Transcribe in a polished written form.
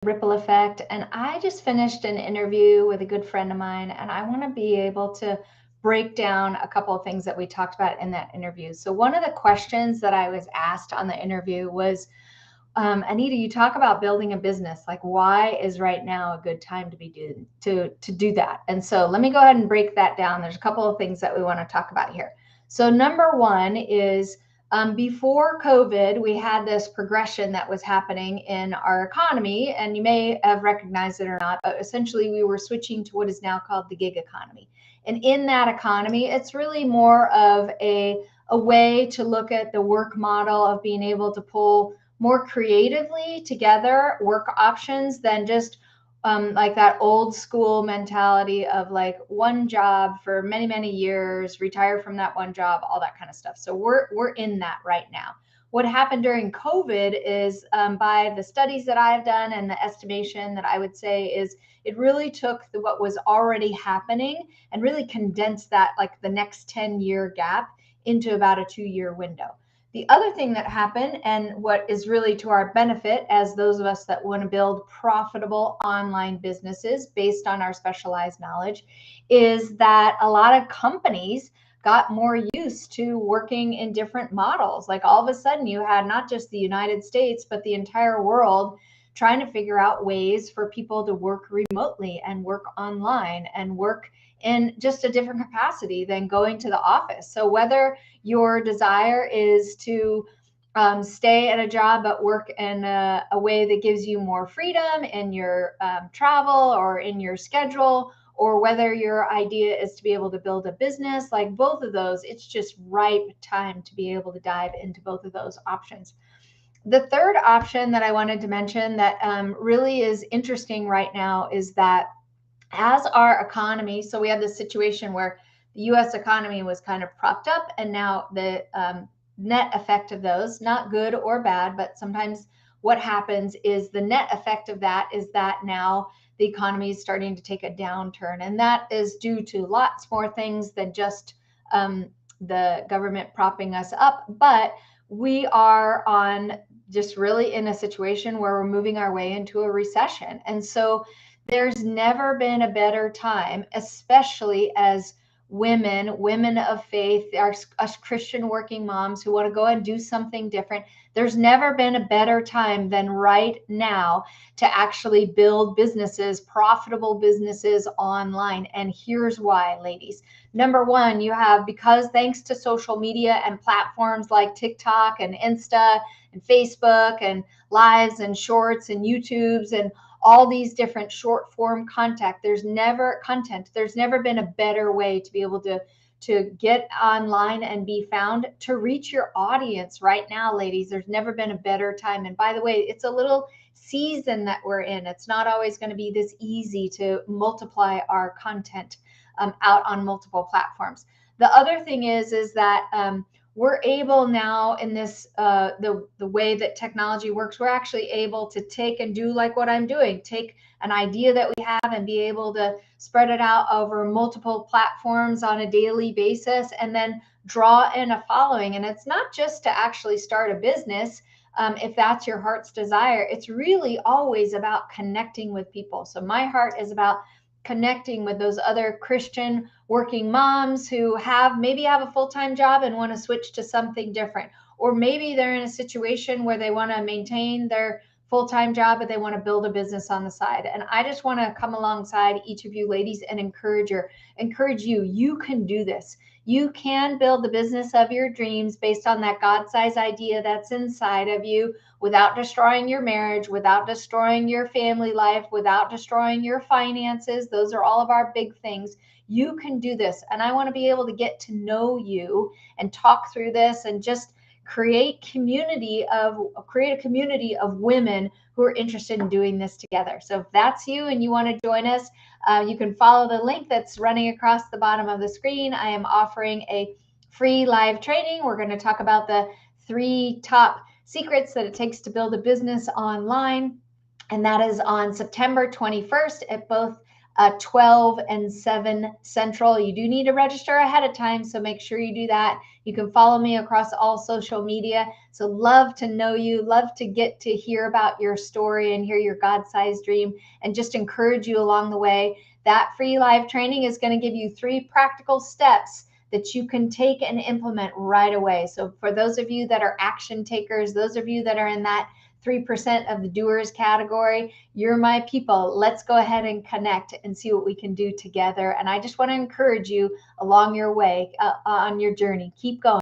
ripple effect. And I just finished an interview with a good friend of mine, and I want to be able to break down a couple of things that we talked about in that interview. So, one of the questions that I was asked on the interview was, Anita, you talk about building a business. Like, why is right now a good time to be to do that? And so, let me go ahead and break that down. There's a couple of things that we want to talk about here. So, number one is before COVID, we had this progression that was happening in our economy, and you may have recognized it or not, but essentially we were switching to what is now called the gig economy. And in that economy, it's really more of a way to look at the work model of being able to pull more creatively together work options than just like that old school mentality of like one job for many, many years, retire from that one job, all that kind of stuff. So we're in that right now. What happened during COVID is by the studies that I've done and the estimation that I would say is it really took what was already happening and really condensed that like the next 10-year gap into about a 2-year window. The other thing that happened, and what is really to our benefit as those of us that want to build profitable online businesses based on our specialized knowledge, is that a lot of companies got more used to working in different models. Like all of a sudden, you had not just the United States, but the entire world trying to figure out ways for people to work remotely and work online and work in just a different capacity than going to the office. So whether your desire is to stay at a job but work in a way that gives you more freedom in your travel or in your schedule, or whether your idea is to be able to build a business, like both of those, it's just ripe time to be able to dive into both of those options. The third option that I wanted to mention that really is interesting right now is that as our economy, so we have this situation where the US economy was kind of propped up, and now the net effect of those, not good or bad, but sometimes what happens is the net effect of that is that now the economy is starting to take a downturn. And that is due to lots more things than just the government propping us up. But we are on just really in a situation where we're moving our way into a recession. And so there's never been a better time, especially as women of faith, us Christian working moms who want to go and do something different. There's never been a better time than right now to actually build businesses, profitable businesses online. And here's why, ladies. Number one, you have, because thanks to social media and platforms like TikTok and Insta and Facebook and lives and shorts and YouTubes and all these different short form there's never been a better way to be able to get online and be found, to reach your audience right now, ladies. There's never been a better time. And by the way, it's a little season that we're in. It's not always going to be this easy to multiply our content out on multiple platforms. The other thing is that we're able now in this the way that technology works, we're actually able to take and do like what I'm doing, take an idea that we have and be able to spread it out over multiple platforms on a daily basis and then draw in a following. And it's not just to actually start a business. If that's your heart's desire, it's really always about connecting with people. So my heart is about connecting with those other Christian working moms who maybe have a full-time job and want to switch to something different. Or maybe they're in a situation where they want to maintain their full-time job, but they want to build a business on the side. And I just want to come alongside each of you ladies and encourage you. You can do this. You can build the business of your dreams based on that God-sized idea that's inside of you, without destroying your marriage, without destroying your family life, without destroying your finances. Those are all of our big things. You can do this. And I want to be able to get to know you and talk through this and just create a community of women who are interested in doing this together. So if that's you and you want to join us, you can follow the link that's running across the bottom of the screen. I am offering a free live training. We're going to talk about the 3 top secrets that it takes to build a business online. And that is on September 21st at both 12 and 7 Central. You do need to register ahead of time, so make sure you do that. You can follow me across all social media. So love to know you, love to get to hear about your story and hear your God-sized dream, and just encourage you along the way. That free live training is going to give you 3 practical steps that you can take and implement right away. So for those of you that are action takers, those of you that are in that 3% of the doers category, you're my people. Let's go ahead and connect and see what we can do together. And I just want to encourage you along your way on your journey. Keep going.